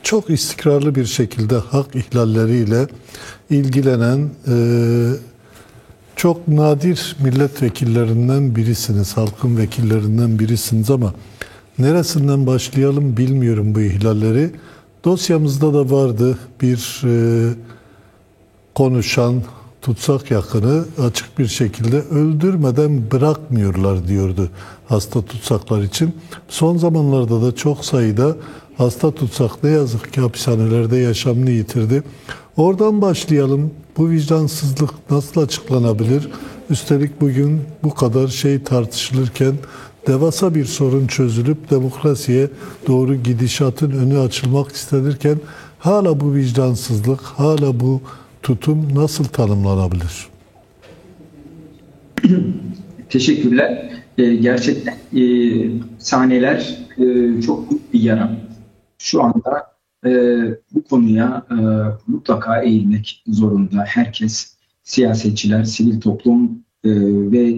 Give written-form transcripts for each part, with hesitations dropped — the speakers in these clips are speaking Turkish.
çok istikrarlı bir şekilde hak ihlalleriyle ilgilenen çok nadir milletvekillerinden birisiniz, halkın vekillerinden birisiniz ama neresinden başlayalım bilmiyorum bu ihlalleri. Dosyamızda da vardı bir konuşan tutsak yakını açık bir şekilde öldürmeden bırakmıyorlar diyordu hasta tutsaklar için. Son zamanlarda da çok sayıda hasta tutsak ne yazık ki hapishanelerde yaşamını yitirdi. Oradan başlayalım. Bu vicdansızlık nasıl açıklanabilir? Üstelik bugün bu kadar şey tartışılırken devasa bir sorun çözülüp demokrasiye doğru gidişatın önü açılmak istenirken hala bu vicdansızlık, hala bu tutum nasıl tanımlanabilir? Teşekkürler. Gerçekten sahneler çok büyük bir yara. Şu anda bu konuya mutlaka eğilmek zorunda. Herkes, siyasetçiler, sivil toplum ve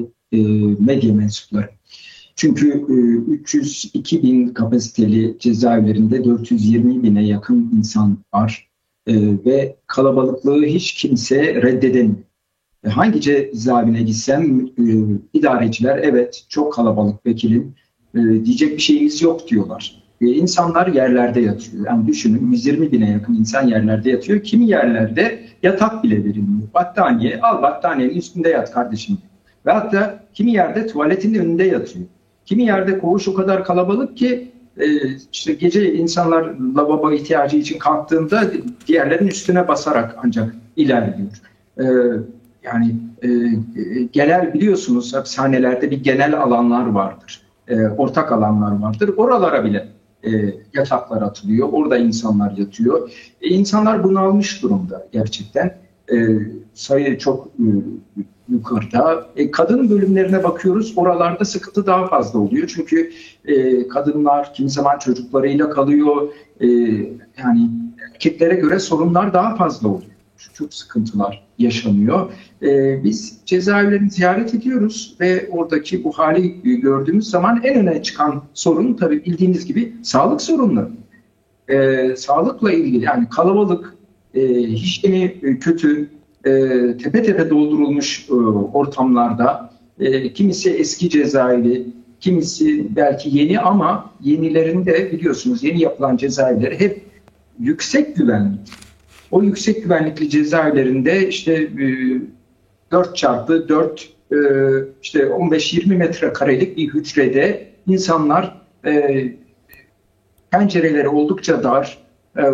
medya mensupları. Çünkü 302 bin kapasiteli cezaevlerinde 420 bine yakın insan var ve kalabalıklığı hiç kimse reddedemiyor. Hangi cezaevine gitsem idareciler evet çok kalabalık vekilim diyecek bir şeyimiz yok diyorlar. İnsanlar yerlerde yatıyor. Yani düşünün 120 bine yakın insan yerlerde yatıyor. Kimi yerlerde yatak bile verilmiyor. Battaniye al battaniyenin üstünde yat kardeşim. Ve hatta kimi yerde tuvaletin önünde yatıyor. Kimi yerde koğuş o kadar kalabalık ki işte gece insanlar lavabo ihtiyacı için kalktığında diğerlerinin üstüne basarak ancak ilerliyor. Yani genel biliyorsunuz hapishanelerde bir genel alanlar vardır. Ortak alanlar vardır. Oralara bile yataklar atılıyor. Orada insanlar yatıyor. İnsanlar bunalmış durumda gerçekten. Sayı çok yukarıda. Kadın bölümlerine bakıyoruz. Oralarda sıkıntı daha fazla oluyor. Çünkü kadınlar kimi zaman çocuklarıyla kalıyor. Yani erkeklere göre sorunlar daha fazla oluyor. Çok sıkıntılar yaşanıyor. Biz cezaevlerini ziyaret ediyoruz ve oradaki bu hali gördüğümüz zaman en öne çıkan sorun tabii bildiğiniz gibi sağlık sorunları. Sağlıkla ilgili yani kalabalık, hijyeni kötü, tepe tepe doldurulmuş ortamlarda kimisi eski cezaevi, kimisi belki yeni ama yenilerinde biliyorsunuz yeni yapılan cezaevleri hep yüksek güvenlik. O yüksek güvenlikli cezaevlerinde işte 4x4 işte 15-20 metrekarelik bir hücrede insanlar pencereleri oldukça dar,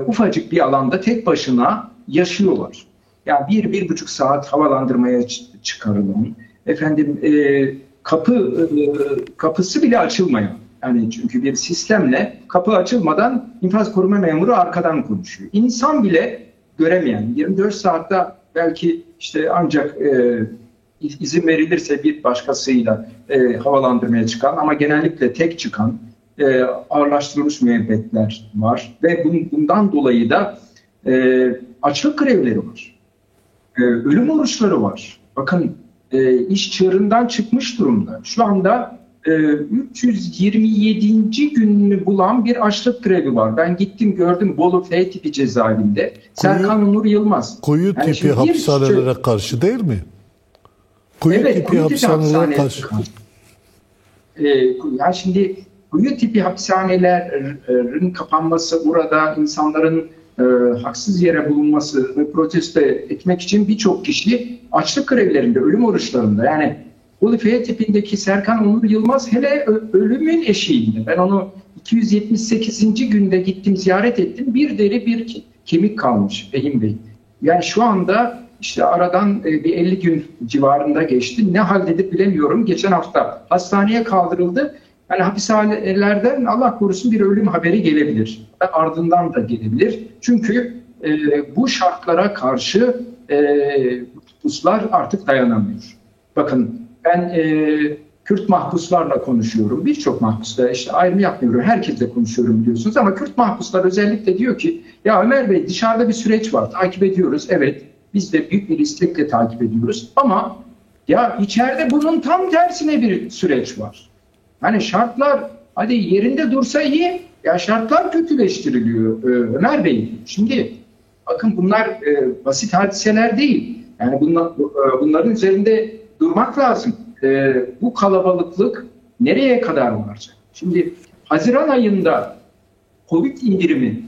ufacık bir alanda tek başına yaşıyorlar. Yani 1-1,5 saat havalandırmaya çıkarılan, efendim kapısı bile açılmayan. Yani çünkü bir sistemle kapı açılmadan infaz koruma memuru arkadan konuşuyor. İnsan bile göremeyen, 24 saatte belki işte ancak izin verilirse bir başkasıyla havalandırmaya çıkan ama genellikle tek çıkan ağırlaştırılmış müebbetler var ve bundan dolayı da açlık grevleri var. Ölüm oruçları var. Bakın iş çığırından çıkmış durumda. Şu anda 327. gününü bulan bir açlık grevi var. Ben gittim gördüm Bolu F tipi cezaevinde. Serkan Onur Yılmaz. Koyu yani tipi hapishanelere karşı değil mi? Koyu evet, tipi hapishanelere karşı. Yani şimdi koyu tipi hapishanelerin kapanması, burada insanların haksız yere bulunması ve protesto etmek için birçok kişi açlık grevlerinde, ölüm oruçlarında yani Bolu F tipindeki Serkan Onur Yılmaz hele ölümün eşiğinde. Ben onu 278. günde gittim ziyaret ettim. Bir deri bir kemik kalmış Fehim Bey. Yani şu anda işte aradan bir 50 gün civarında geçti. Ne haldedir bilemiyorum. Geçen hafta hastaneye kaldırıldı. Yani hapishanelerden Allah korusun bir ölüm haberi gelebilir. Ardından da gelebilir. Çünkü bu şartlara karşı mahpuslar artık dayanamıyor. Bakın ben Kürt mahpuslarla konuşuyorum. Birçok mahpusla işte ayrım yapmıyorum. Herkesle konuşuyorum biliyorsunuz ama Kürt mahpuslar özellikle diyor ki ya Ömer Bey dışarıda bir süreç var. Takip ediyoruz. Evet biz de büyük bir istekle takip ediyoruz. Ama ya içeride bunun tam tersine bir süreç var. Hani şartlar hadi yerinde dursa iyi Ya şartlar kötüleştiriliyor Ömer Bey. Şimdi bakın bunlar basit hadiseler değil. Yani bunların üzerinde durmak lazım. Bu kalabalıklık nereye kadar varacak? Şimdi Haziran ayında Covid indirimi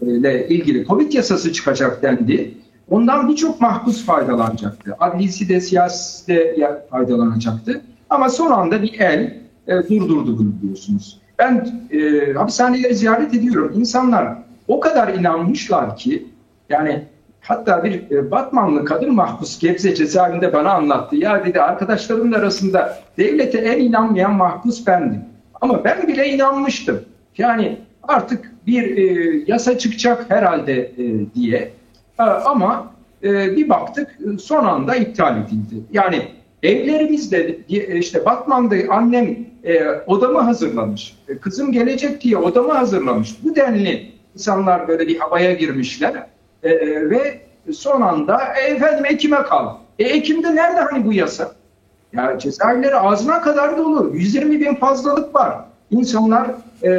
ile ilgili Covid yasası çıkacak dendi. Ondan birçok mahpus faydalanacaktı. Adlisi de siyasisi de faydalanacaktı. Ama son anda bir el durdurdu bunu biliyorsunuz. Ben hapishaneleri ziyaret ediyorum. İnsanlar o kadar inanmışlar ki yani hatta bir Batmanlı kadın mahpus Gebze cezaevinde bana anlattı. Ya dedi arkadaşlarımın arasında devlete en inanmayan mahpus bendim. Ama ben bile inanmıştım. Yani artık bir yasa çıkacak herhalde diye. Ama bir baktık son anda iptal edildi. Yani evlerimizde işte Batman'da annem odamı hazırlamış. Kızım gelecek diye odamı hazırlamış. Bu denli insanlar böyle bir havaya girmişler. Ve son anda efendim Ekim'e kal. Ekim'de nerede hani bu yasa? Ya cezaevleri ağzına kadar dolu. 120 bin fazlalık var. İnsanlar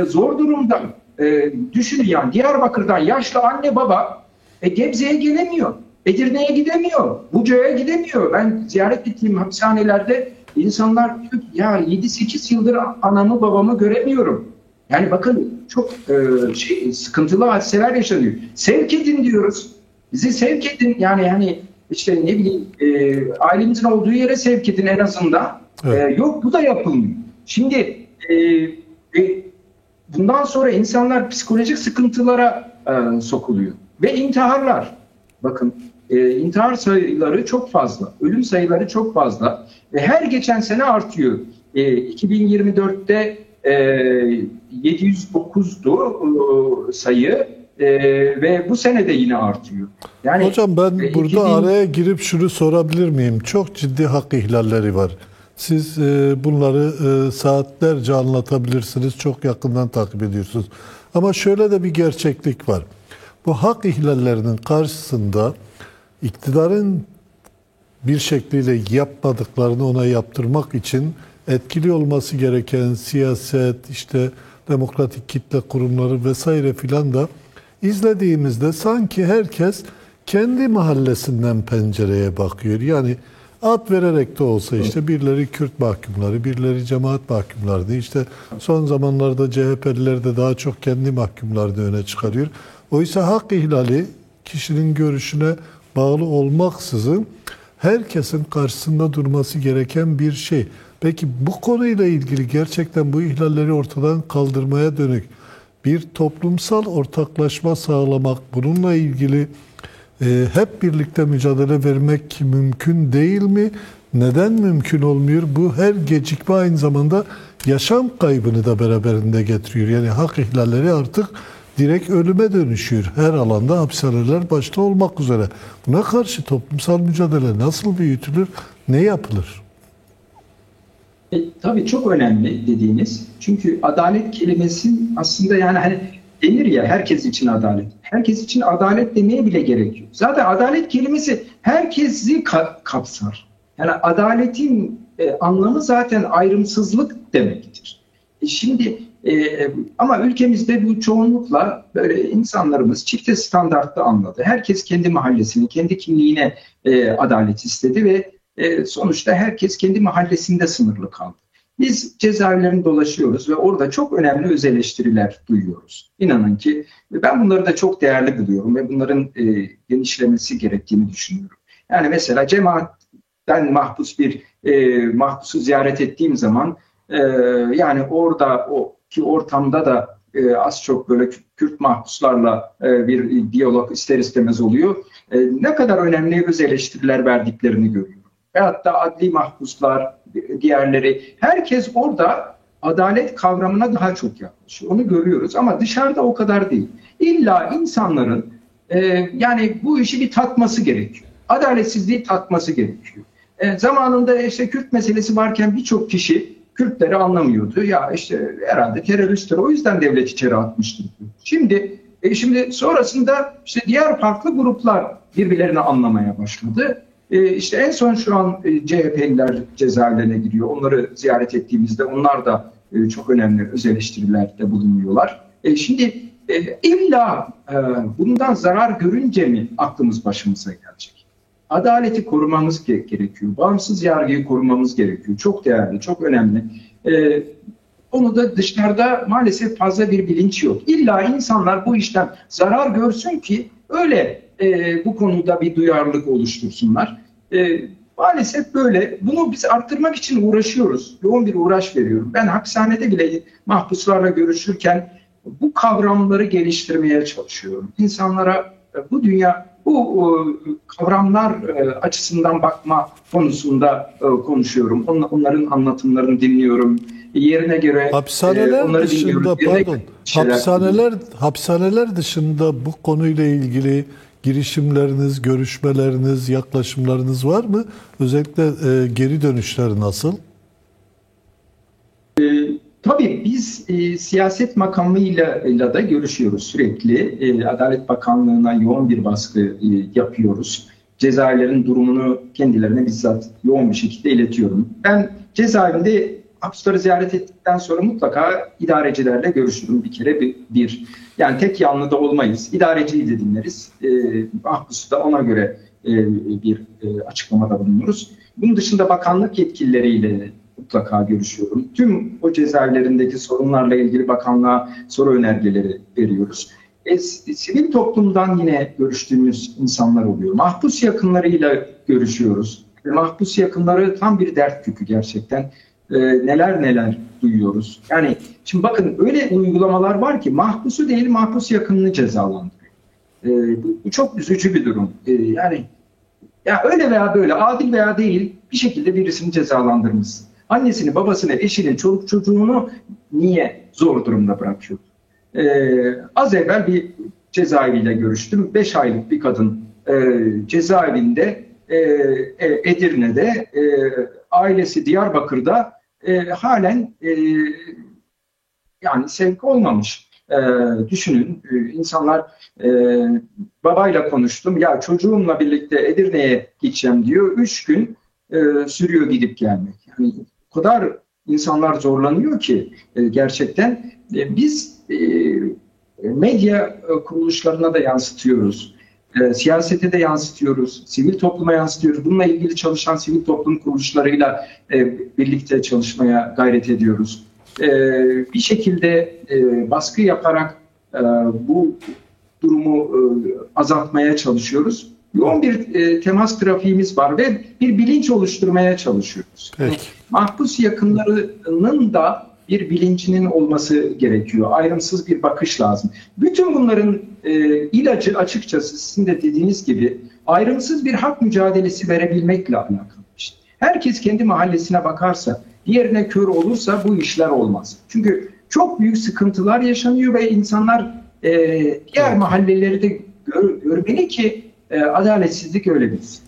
zor durumda. Düşünün yani Diyarbakır'dan yaşlı anne baba Gebze'ye gelemiyor. Edirne'ye gidemiyor. Buca'ya gidemiyor. Ben ziyaret ettiğim hapishanelerde insanlar diyor ki ya 7-8 yıldır anamı babamı göremiyorum. Yani bakın çok sıkıntılı hadiseler yaşanıyor. Sevk edin diyoruz. Bizi sevk edin yani işte ne bileyim ailemizin olduğu yere sevk edin en azından. Evet. Yok bu da yapılmıyor. Şimdi bundan sonra insanlar psikolojik sıkıntılara sokuluyor. Ve intiharlar. Bakın intihar sayıları çok fazla. Ölüm sayıları çok fazla. Ve her geçen sene artıyor. 2024'te 709'du sayı ve bu sene de yine artıyor. Yani hocam ben burada araya girip şunu sorabilir miyim? Çok ciddi hak ihlalleri var. Siz bunları saatlerce anlatabilirsiniz. Çok yakından takip ediyorsunuz. Ama şöyle de bir gerçeklik var. Bu hak ihlallerinin karşısında iktidarın bir şekliyle yapmadıklarını ona yaptırmak için etkili olması gereken siyaset, işte demokratik kitle kurumları vesaire filan da izlediğimizde sanki herkes kendi mahallesinden pencereye bakıyor. Yani ad vererek de olsa işte birileri Kürt mahkumları, birileri cemaat mahkumlardı. İşte son zamanlarda CHP'liler de daha çok kendi mahkumlarını öne çıkarıyor. Oysa hak ihlali kişinin görüşüne bağlı olmaksızın herkesin karşısında durması gereken bir şey. Peki bu konuyla ilgili gerçekten bu ihlalleri ortadan kaldırmaya dönük bir toplumsal ortaklaşma sağlamak, bununla ilgili hep birlikte mücadele vermek mümkün değil mi? Neden mümkün olmuyor? Bu her gecikme aynı zamanda yaşam kaybını da beraberinde getiriyor. Yani hak ihlalleri artık direkt ölüme dönüşüyor. Her alanda hapishaneler başta olmak üzere. Buna karşı toplumsal mücadele nasıl büyütülür, ne yapılır? Tabii çok önemli dediğiniz. Çünkü adalet kelimesi aslında yani hani denir ya herkes için adalet. Herkes için adalet demeye bile gerek yok. Zaten adalet kelimesi herkesi kapsar. Yani adaletin anlamı zaten ayrımsızlık demektir. Şimdi ama ülkemizde bu çoğunlukla böyle insanlarımız çifte standartlı anladı. Herkes kendi mahallesini, kendi kimliğine adalet istedi ve sonuçta herkes kendi mahallesinde sınırlı kaldı. Biz cezaevlerinde dolaşıyoruz ve orada çok önemli öz eleştiriler duyuyoruz. İnanın ki ben bunları da çok değerli buluyorum ve bunların genişlemesi gerektiğini düşünüyorum. Yani mesela cemaatten mahpus bir mahpusu ziyaret ettiğim zaman yani orada o ki ortamda da az çok böyle Kürt mahpuslarla bir diyalog ister istemez oluyor. Ne kadar önemli öz eleştiriler verdiklerini görüyorum. Ve hatta adli mahpuslar, diğerleri, herkes orada adalet kavramına daha çok yaklaşıyor. Onu görüyoruz ama dışarıda o kadar değil. İlla insanların yani bu işi bir tatması gerekiyor. Adaletsizliği tatması gerekiyor. Zamanında işte Kürt meselesi varken birçok kişi Kürtleri anlamıyordu. Ya işte herhalde teröristler o yüzden devlet içeri atmıştır. Şimdi sonrasında işte diğer farklı gruplar birbirlerini anlamaya başladı. İşte en son şu an CHP'liler cezaevlerine giriyor. Onları ziyaret ettiğimizde onlar da çok önemli öz eleştirilerde bulunuyorlar. Şimdi illa bundan zarar görünce mi aklımız başımıza gelecek? Adaleti korumamız gerekiyor. Bağımsız yargıyı korumamız gerekiyor. Çok değerli, çok önemli. Onu da dışarıda maalesef fazla bir bilinç yok. İlla insanlar bu işten zarar görsün ki öyle bu konuda bir duyarlılık oluştursunlar. Maalesef böyle. Bunu biz arttırmak için uğraşıyoruz. Yoğun bir uğraş veriyorum. Ben hapishanede bile mahpuslarla görüşürken bu kavramları geliştirmeye çalışıyorum. İnsanlara bu kavramlar açısından bakma konusunda konuşuyorum. Onların anlatımlarını dinliyorum. Yerine göre onları dışında, hapishaneler dışında bu konuyla ilgili girişimleriniz, görüşmeleriniz, yaklaşımlarınız var mı? Özellikle geri dönüşler nasıl? Tabii biz siyaset makamıyla da görüşüyoruz sürekli. Adalet Bakanlığı'na yoğun bir baskı yapıyoruz. Cezaevlerin durumunu kendilerine bizzat yoğun bir şekilde iletiyorum. Ben cezaevinde hapusları ziyaret ettikten sonra mutlaka idarecilerle görüşürüm bir kere. Yani tek yanlı da olmayız. İdareciyi de dinleriz. Mahpusu da ona göre bir açıklamada bulunuruz. Bunun dışında bakanlık yetkilileriyle mutlaka görüşüyorum. Tüm o cezaevlerindeki sorunlarla ilgili bakanlığa soru önergeleri veriyoruz. Sivil toplumdan yine görüştüğümüz insanlar oluyor. Mahpus yakınlarıyla görüşüyoruz. Mahpus yakınları tam bir dert yükü gerçekten. Neler duyuyoruz. Yani şimdi bakın öyle uygulamalar var ki mahpusu değil mahpus yakınını cezalandırıyor. Bu çok üzücü bir durum. Yani ya öyle veya böyle adil veya değil bir şekilde birisini cezalandırmışsın. Annesini, babasını, eşini, çoluk çocuğunu niye zor durumda bırakıyor? Az evvel bir cezaeviyle görüştüm. 5 aylık bir kadın cezaevinde Edirne'de, ailesi Diyarbakır'da halen yani sevk olmamış. Düşünün insanlar babayla konuştum. Ya çocuğumla birlikte Edirne'ye gideceğim diyor. 3 gün sürüyor gidip gelmek. Yani o kadar insanlar zorlanıyor ki gerçekten biz medya kuruluşlarına da yansıtıyoruz. Siyasete de yansıtıyoruz, sivil topluma yansıtıyoruz. Bununla ilgili çalışan sivil toplum kuruluşlarıyla birlikte çalışmaya gayret ediyoruz. Bir şekilde baskı yaparak bu durumu azaltmaya çalışıyoruz. Yoğun bir temas trafiğimiz var ve bir bilinç oluşturmaya çalışıyoruz. Peki. Mahpus yakınlarının da bir bilincinin olması gerekiyor. Ayrımsız bir bakış lazım. Bütün bunların ilacı açıkçası sizin de dediğiniz gibi ayrımsız bir hak mücadelesi verebilmekle alakalı. İşte herkes kendi mahallesine bakarsa, diğerine kör olursa bu işler olmaz. Çünkü çok büyük sıkıntılar yaşanıyor ve insanlar diğer mahalleleri de görmeli ki adaletsizlik öyle bilsin.